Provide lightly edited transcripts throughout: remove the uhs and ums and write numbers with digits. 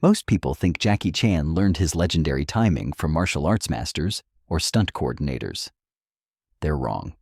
Most people think Jackie Chan learned his legendary timing from martial arts masters or stunt coordinators. They're wrong.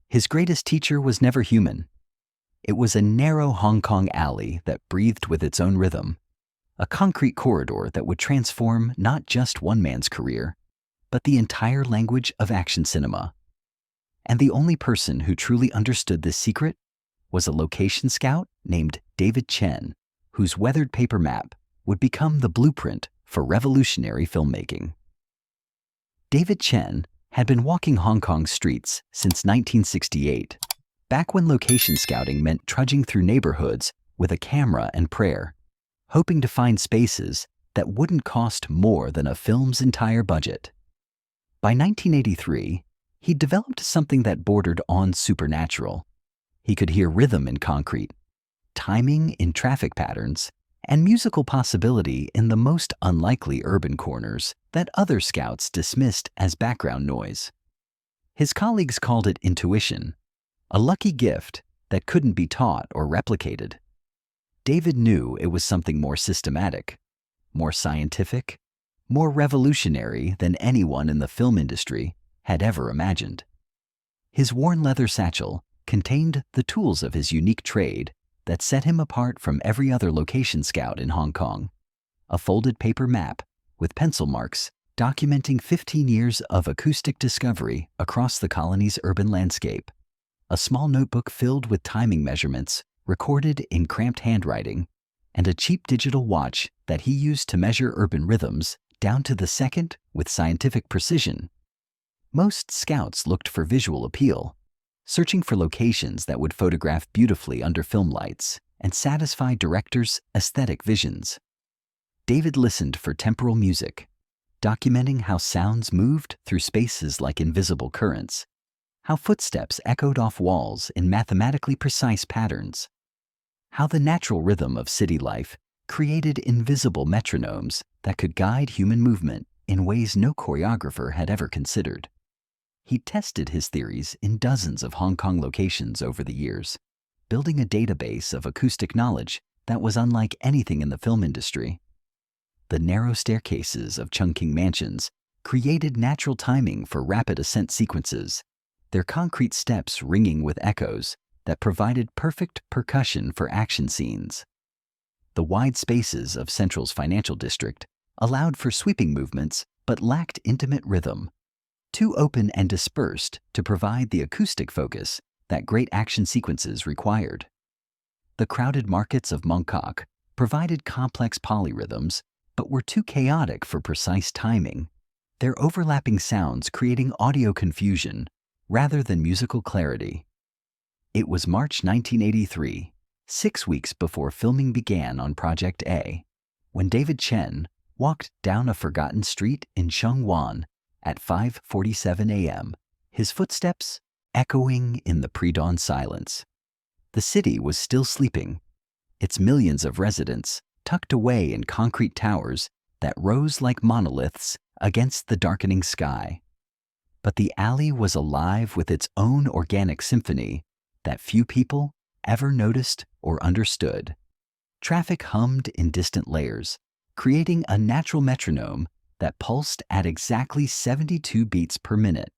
His greatest teacher was never human. It was a narrow Hong Kong alley that breathed with its own rhythm, a concrete corridor that would transform not just one man's career, but the entire language of action cinema. And the only person who truly understood this secret was a location scout named David Chen, whose weathered paper map would become the blueprint for revolutionary filmmaking. David Chen had been walking Hong Kong's streets since 1968, back when location scouting meant trudging through neighborhoods with a camera and prayer, hoping to find spaces that wouldn't cost more than a film's entire budget. By 1983, he'd developed something that bordered on supernatural. He could hear rhythm in concrete, timing in traffic patterns, and musical possibility in the most unlikely urban corners that other scouts dismissed as background noise. His colleagues called it intuition, a lucky gift that couldn't be taught or replicated. David knew it was something more systematic, more scientific, more revolutionary than anyone in the film industry had ever imagined. His worn leather satchel contained the tools of his unique trade that set him apart from every other location scout in Hong Kong: a folded paper map with pencil marks documenting 15 years of acoustic discovery across the colony's urban landscape, a small notebook filled with timing measurements recorded in cramped handwriting, and a cheap digital watch that he used to measure urban rhythms down to the second with scientific precision. Most scouts looked for visual appeal, searching for locations that would photograph beautifully under film lights and satisfy directors' aesthetic visions. David listened for temporal music, documenting how sounds moved through spaces like invisible currents, how footsteps echoed off walls in mathematically precise patterns, how the natural rhythm of city life created invisible metronomes that could guide human movement in ways no choreographer had ever considered. He tested his theories in dozens of Hong Kong locations over the years, building a database of acoustic knowledge that was unlike anything in the film industry. The narrow staircases of Chungking mansions created natural timing for rapid ascent sequences, their concrete steps ringing with echoes that provided perfect percussion for action scenes. The wide spaces of Central's financial district allowed for sweeping movements but lacked intimate rhythm, too open and dispersed to provide the acoustic focus that great action sequences required. The crowded markets of Mongkok provided complex polyrhythms but were too chaotic for precise timing, their overlapping sounds creating audio confusion rather than musical clarity. It was March 1983, 6 weeks before filming began on Project A, when David Chen walked down a forgotten street in Sheung Wan at 5:47 a.m., his footsteps echoing in the pre-dawn silence. The city was still sleeping, its millions of residents tucked away in concrete towers that rose like monoliths against the darkening sky. But the alley was alive with its own organic symphony that few people ever noticed or understood. Traffic hummed in distant layers, creating a natural metronome that pulsed at exactly 72 beats per minute,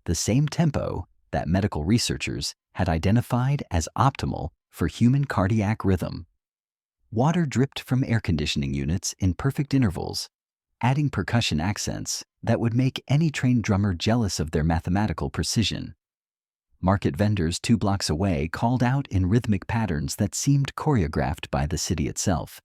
the same tempo that medical researchers had identified as optimal for human cardiac rhythm. Water dripped from air conditioning units in perfect intervals, adding percussion accents that would make any trained drummer jealous of their mathematical precision. Market vendors 2 blocks away called out in rhythmic patterns that seemed choreographed by the city itself,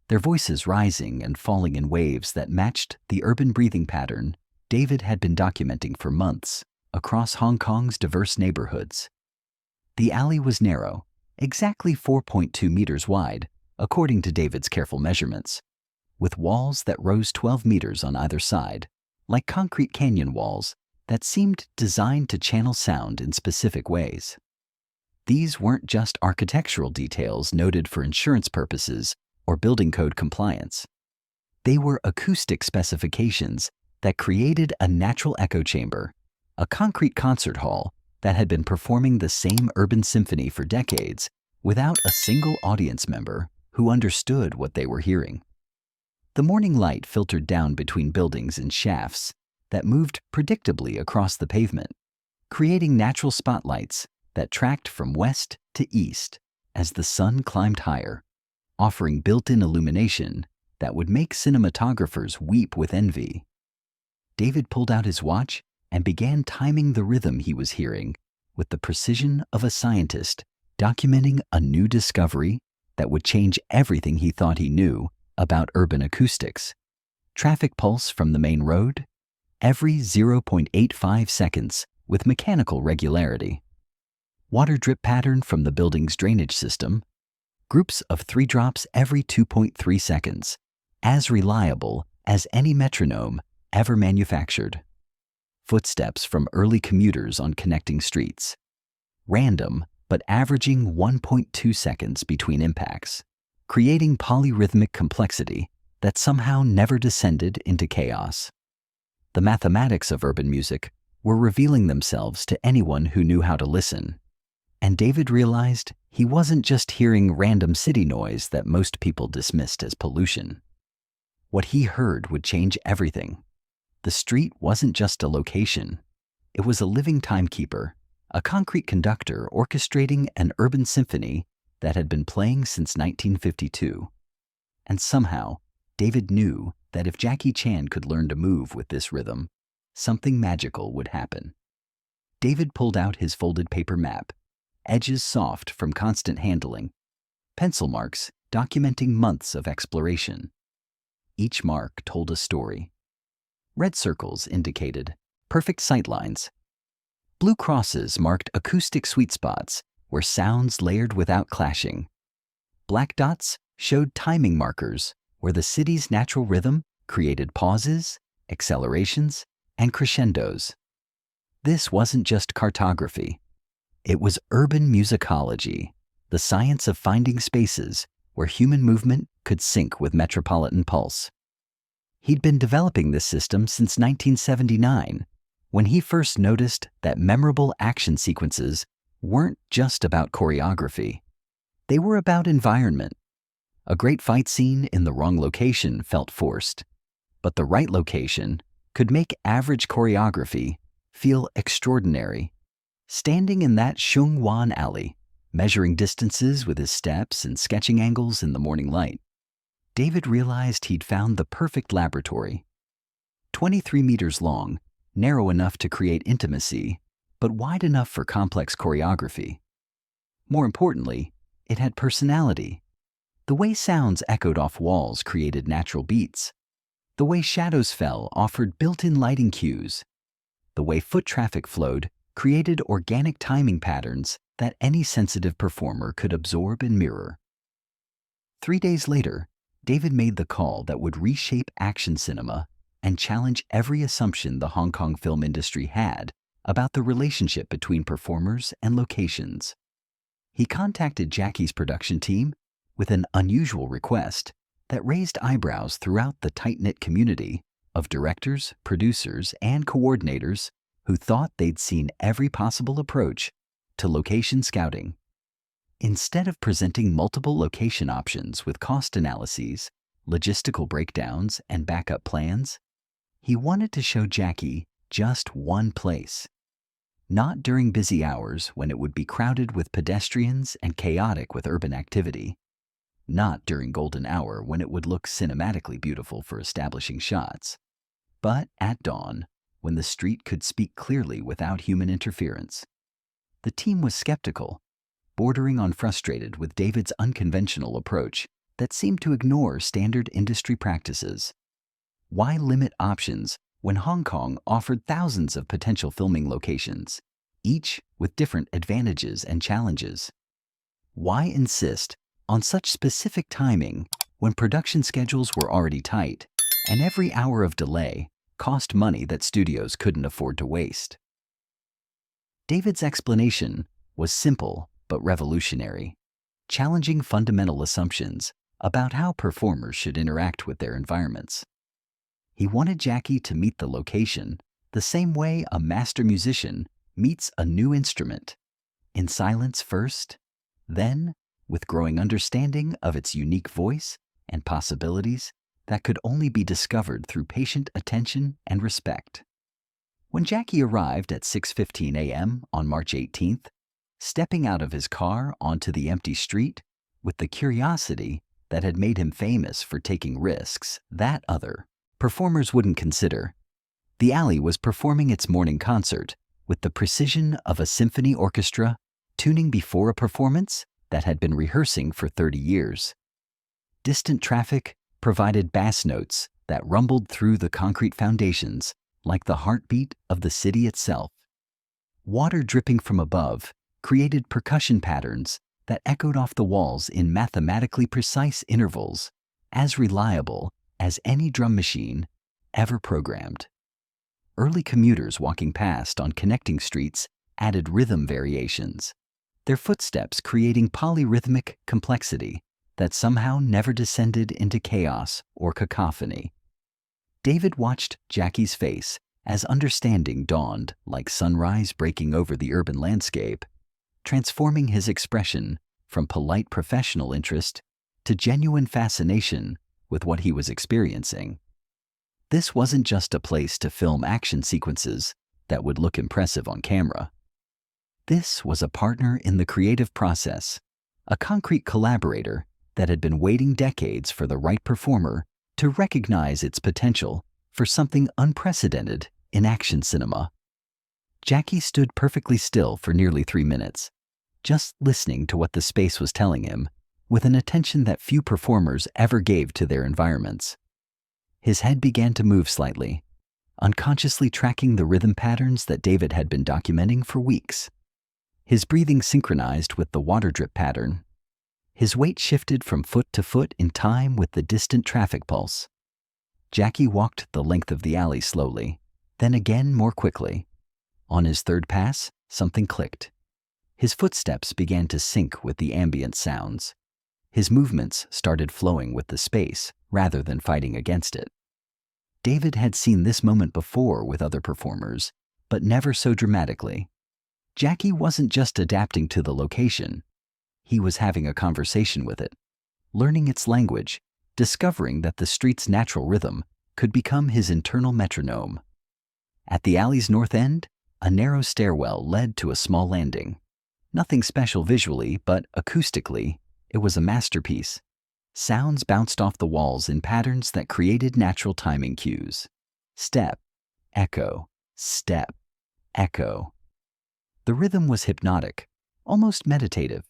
their voices rising and falling in waves that matched the urban breathing pattern David had been documenting for months across Hong Kong's diverse neighborhoods. The alley was narrow, exactly 4.2 meters wide, according to David's careful measurements, with walls that rose 12 meters on either side, like concrete canyon walls that seemed designed to channel sound in specific ways. These weren't just architectural details noted for insurance purposes or building code compliance. They were acoustic specifications that created a natural echo chamber, a concrete concert hall that had been performing the same urban symphony for decades without a single audience member who understood what they were hearing. The morning light filtered down between buildings and shafts that moved predictably across the pavement, creating natural spotlights that tracked from west to east as the sun climbed higher, offering built-in illumination that would make cinematographers weep with envy. David pulled out his watch and began timing the rhythm he was hearing with the precision of a scientist documenting a new discovery that would change everything he thought he knew about urban acoustics. Traffic pulse from the main road, every 0.85 seconds with mechanical regularity. Water drip pattern from the building's drainage system, groups of 3 drops every 2.3 seconds, as reliable as any metronome ever manufactured. Footsteps from early commuters on connecting streets. Random, but averaging 1.2 seconds between impacts, creating polyrhythmic complexity that somehow never descended into chaos. The mathematics of urban music were revealing themselves to anyone who knew how to listen. And David realized he wasn't just hearing random city noise that most people dismissed as pollution. What he heard would change everything. The street wasn't just a location. It was a living timekeeper, a concrete conductor orchestrating an urban symphony that had been playing since 1952. And somehow, David knew that if Jackie Chan could learn to move with this rhythm, something magical would happen. David pulled out his folded paper map, edges soft from constant handling, pencil marks documenting months of exploration. Each mark told a story. Red circles indicated perfect sightlines. Blue crosses marked acoustic sweet spots where sounds layered without clashing. Black dots showed timing markers where the city's natural rhythm created pauses, accelerations, and crescendos. This wasn't just cartography. It was urban musicology, the science of finding spaces where human movement could sync with metropolitan pulse. He'd been developing this system since 1979, when he first noticed that memorable action sequences weren't just about choreography. They were about environment. A great fight scene in the wrong location felt forced, but the right location could make average choreography feel extraordinary. Standing in that Sheung Wan alley, measuring distances with his steps and sketching angles in the morning light, David realized he'd found the perfect laboratory. 23 meters long, narrow enough to create intimacy, but wide enough for complex choreography. More importantly, it had personality. The way sounds echoed off walls created natural beats. The way shadows fell offered built-in lighting cues. The way foot traffic flowed created organic timing patterns that any sensitive performer could absorb and mirror. 3 days later, David made the call that would reshape action cinema and challenge every assumption the Hong Kong film industry had about the relationship between performers and locations. He contacted Jackie's production team with an unusual request that raised eyebrows throughout the tight-knit community of directors, producers, and coordinators who thought they'd seen every possible approach to location scouting. Instead of presenting multiple location options with cost analyses, logistical breakdowns, and backup plans, he wanted to show Jackie just one place. Not during busy hours when it would be crowded with pedestrians and chaotic with urban activity. Not during golden hour when it would look cinematically beautiful for establishing shots. But at dawn, when the street could speak clearly without human interference. The team was skeptical, bordering on frustrated with David's unconventional approach that seemed to ignore standard industry practices. Why limit options when Hong Kong offered thousands of potential filming locations, each with different advantages and challenges? Why insist on such specific timing when production schedules were already tight and every hour of delay cost money that studios couldn't afford to waste? David's explanation was simple but revolutionary, challenging fundamental assumptions about how performers should interact with their environments. He wanted Jackie to meet the location the same way a master musician meets a new instrument, in silence first, then, with growing understanding of its unique voice and possibilities, that could only be discovered through patient attention and respect. When Jackie arrived at 6:15 a.m. on March 18th, stepping out of his car onto the empty street with the curiosity that had made him famous for taking risks that other performers wouldn't consider, the alley was performing its morning concert with the precision of a symphony orchestra tuning before a performance that had been rehearsing for 30 years. Distant traffic provided bass notes that rumbled through the concrete foundations like the heartbeat of the city itself. Water dripping from above created percussion patterns that echoed off the walls in mathematically precise intervals, as reliable as any drum machine ever programmed. Early commuters walking past on connecting streets added rhythm variations, their footsteps creating polyrhythmic complexity that somehow never descended into chaos or cacophony. David watched Jackie's face as understanding dawned like sunrise breaking over the urban landscape, transforming his expression from polite professional interest to genuine fascination with what he was experiencing. This wasn't just a place to film action sequences that would look impressive on camera. This was a partner in the creative process, a concrete collaborator that had been waiting decades for the right performer to recognize its potential for something unprecedented in action cinema. Jackie stood perfectly still for nearly 3 minutes, just listening to what the space was telling him, with an attention that few performers ever gave to their environments. His head began to move slightly, unconsciously tracking the rhythm patterns that David had been documenting for weeks. His breathing synchronized with the water drip pattern. His weight shifted from foot to foot in time with the distant traffic pulse. Jackie walked the length of the alley slowly, then again more quickly. On his third pass, something clicked. His footsteps began to sync with the ambient sounds. His movements started flowing with the space rather than fighting against it. David had seen this moment before with other performers, but never so dramatically. Jackie wasn't just adapting to the location. He was having a conversation with it, learning its language, discovering that the street's natural rhythm could become his internal metronome. At the alley's north end, a narrow stairwell led to a small landing. Nothing special visually, but acoustically, it was a masterpiece. Sounds bounced off the walls in patterns that created natural timing cues. Step, echo, step, echo. The rhythm was hypnotic, almost meditative.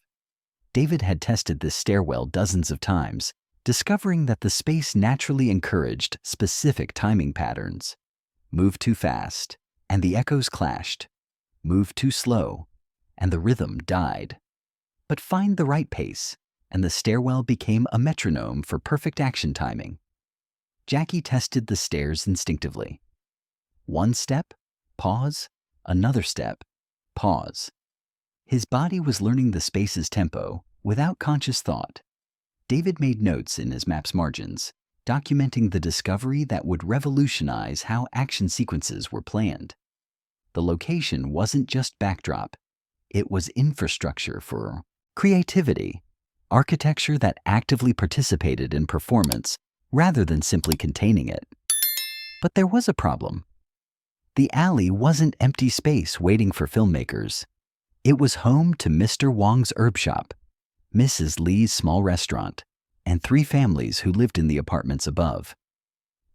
David had tested this stairwell dozens of times, discovering that the space naturally encouraged specific timing patterns. Move too fast, and the echoes clashed. Move too slow, and the rhythm died. But find the right pace, and the stairwell became a metronome for perfect action timing. Jackie tested the stairs instinctively. One step, pause, another step, pause. His body was learning the space's tempo without conscious thought. David made notes in his map's margins, documenting the discovery that would revolutionize how action sequences were planned. The location wasn't just backdrop. It was infrastructure for creativity, architecture that actively participated in performance rather than simply containing it. But there was a problem. The alley wasn't empty space waiting for filmmakers. It was home to Mr. Wong's herb shop, Mrs. Lee's small restaurant, and 3 families who lived in the apartments above.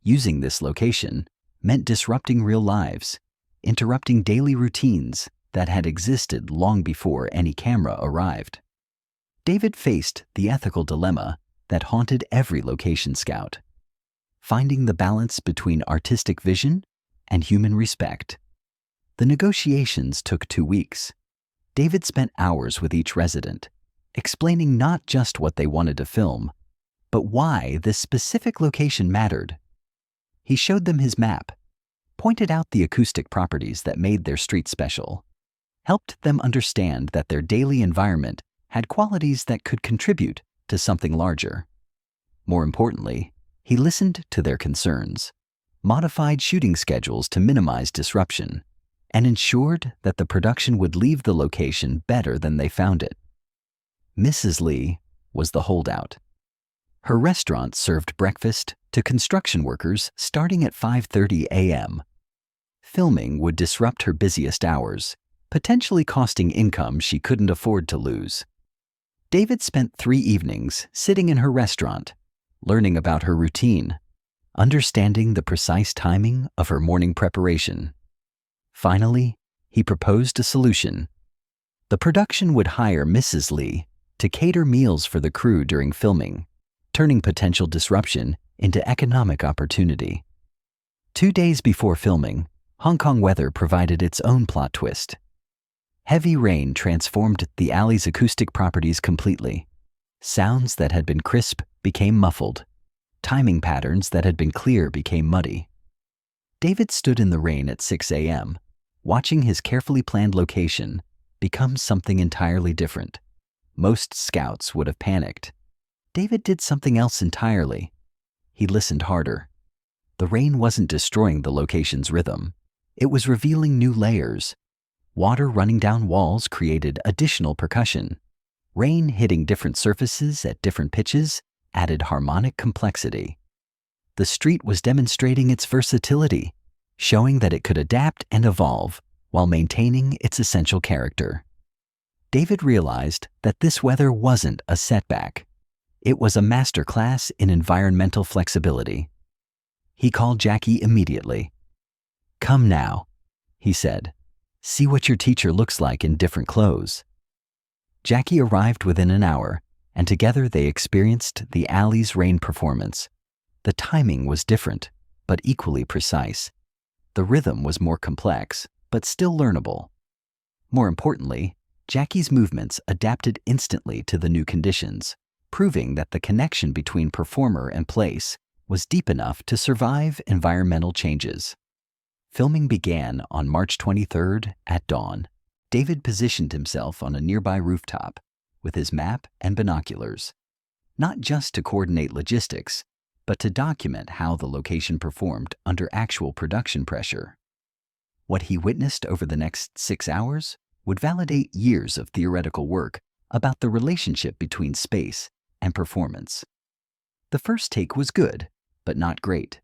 Using this location meant disrupting real lives, interrupting daily routines that had existed long before any camera arrived. David faced the ethical dilemma that haunted every location scout, finding the balance between artistic vision and human respect. The negotiations took 2 weeks. David spent hours with each resident, explaining not just what they wanted to film, but why this specific location mattered. He showed them his map, pointed out the acoustic properties that made their street special, helped them understand that their daily environment had qualities that could contribute to something larger. More importantly, he listened to their concerns, modified shooting schedules to minimize disruption, and ensured that the production would leave the location better than they found it. Mrs. Lee was the holdout. Her restaurant served breakfast, to construction workers starting at 5:30 a.m. Filming would disrupt her busiest hours, potentially costing income she couldn't afford to lose. David spent 3 evenings sitting in her restaurant, learning about her routine, understanding the precise timing of her morning preparation. Finally, he proposed a solution. The production would hire Mrs. Lee to cater meals for the crew during filming, turning potential disruption into economic opportunity. 2 days before filming, Hong Kong weather provided its own plot twist. Heavy rain transformed the alley's acoustic properties completely. Sounds that had been crisp became muffled. Timing patterns that had been clear became muddy. David stood in the rain at 6 a.m., watching his carefully planned location become something entirely different. Most scouts would have panicked. David did something else entirely. He listened harder. The rain wasn't destroying the location's rhythm. It was revealing new layers. Water running down walls created additional percussion. Rain hitting different surfaces at different pitches added harmonic complexity. The street was demonstrating its versatility, showing that it could adapt and evolve while maintaining its essential character. David realized that this weather wasn't a setback. It was a masterclass in environmental flexibility. He called Jackie immediately. "Come now," he said. "See what your teacher looks like in different clothes." Jackie arrived within an hour, and together they experienced the alley's rain performance. The timing was different, but equally precise. The rhythm was more complex, but still learnable. More importantly, Jackie's movements adapted instantly to the new conditions, proving that the connection between performer and place was deep enough to survive environmental changes. Filming began on March 23rd at dawn. David positioned himself on a nearby rooftop with his map and binoculars, not just to coordinate logistics, but to document how the location performed under actual production pressure. What he witnessed over the next 6 hours would validate years of theoretical work about the relationship between space and performance. The first take was good, but not great.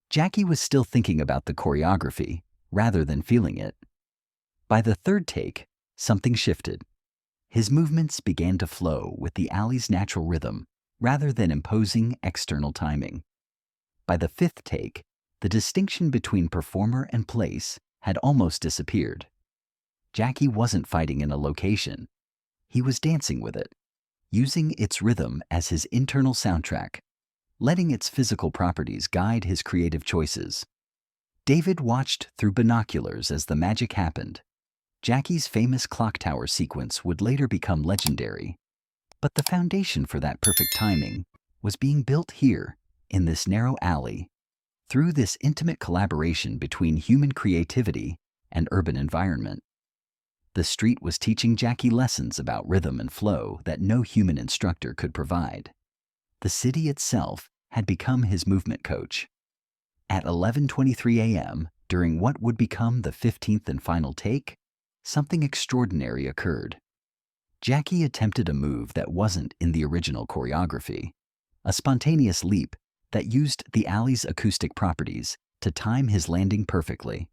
Jackie was still thinking about the choreography rather than feeling it. By the third take, something shifted. His movements began to flow with the alley's natural rhythm rather than imposing external timing. By the fifth take, the distinction between performer and place had almost disappeared. Jackie wasn't fighting in a location. He was dancing with it, using its rhythm as his internal soundtrack, letting its physical properties guide his creative choices. David watched through binoculars as the magic happened. Jackie's famous clock tower sequence would later become legendary. But the foundation for that perfect timing was being built here, in this narrow alley, through this intimate collaboration between human creativity and urban environment. The street was teaching Jackie lessons about rhythm and flow that no human instructor could provide. The city itself had become his movement coach. At 11:23 a.m., during what would become the 15th and final take, something extraordinary occurred. Jackie attempted a move that wasn't in the original choreography, a spontaneous leap that used the alley's acoustic properties to time his landing perfectly.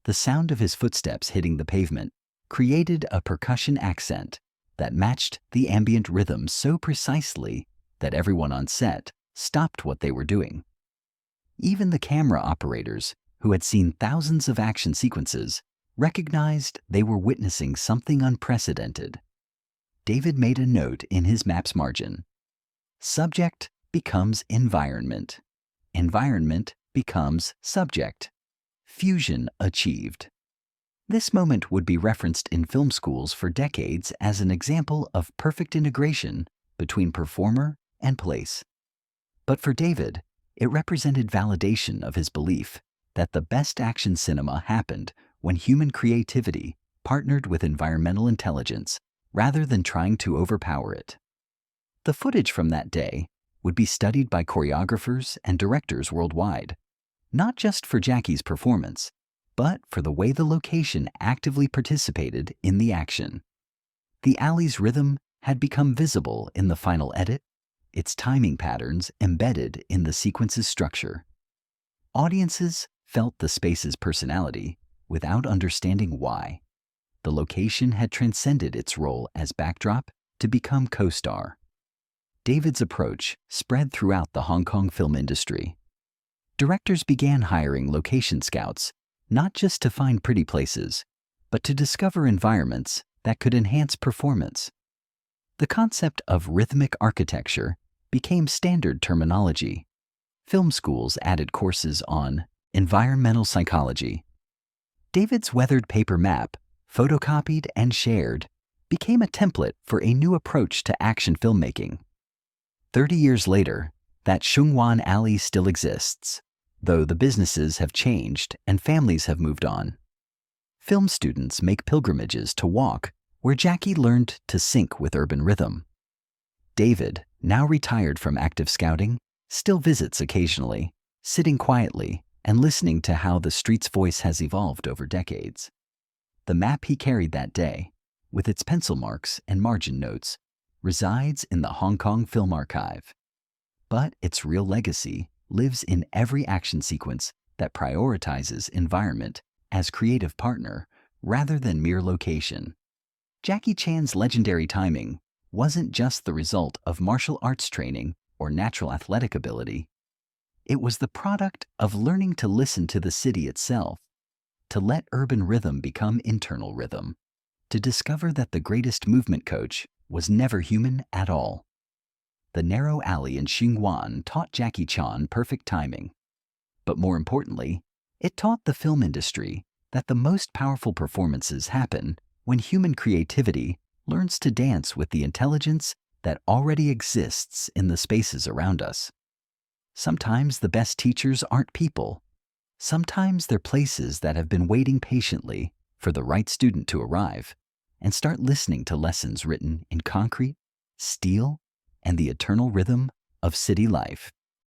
The sound of his footsteps hitting the pavement created a percussion accent that matched the ambient rhythm so precisely that everyone on set stopped what they were doing. Even the camera operators, who had seen thousands of action sequences, recognized they were witnessing something unprecedented. David made a note in his map's margin. Subject becomes environment. Environment becomes subject. Fusion achieved. This moment would be referenced in film schools for decades as an example of perfect integration between performer and place. But for David, it represented validation of his belief that the best action cinema happened when human creativity partnered with environmental intelligence rather than trying to overpower it. The footage from that day would be studied by choreographers and directors worldwide, not just for Jackie's performance, but for the way the location actively participated in the action. The alley's rhythm had become visible in the final edit, its timing patterns embedded in the sequence's structure. Audiences felt the space's personality without understanding why. The location had transcended its role as backdrop to become co-star. David's approach spread throughout the Hong Kong film industry. Directors began hiring location scouts, not just to find pretty places, but to discover environments that could enhance performance. The concept of rhythmic architecture became standard terminology. Film schools added courses on environmental psychology. David's weathered paper map, photocopied and shared, became a template for a new approach to action filmmaking. 30 years later, that Sheung Wan alley still exists, though the businesses have changed and families have moved on. Film students make pilgrimages to walk where Jackie learned to sync with urban rhythm. David, now retired from active scouting, still visits occasionally, sitting quietly and listening to how the street's voice has evolved over decades. The map he carried that day, with its pencil marks and margin notes, resides in the Hong Kong Film Archive. But its real legacy lives in every action sequence that prioritizes environment as creative partner rather than mere location. Jackie Chan's legendary timing wasn't just the result of martial arts training or natural athletic ability. It was the product of learning to listen to the city itself, to let urban rhythm become internal rhythm, to discover that the greatest movement coach was never human at all. The narrow alley in Sheung Wan taught Jackie Chan perfect timing. But more importantly, it taught the film industry that the most powerful performances happen when human creativity learns to dance with the intelligence that already exists in the spaces around us. Sometimes the best teachers aren't people. Sometimes they're places that have been waiting patiently for the right student to arrive and start listening to lessons written in concrete, steel, and the eternal rhythm of city life.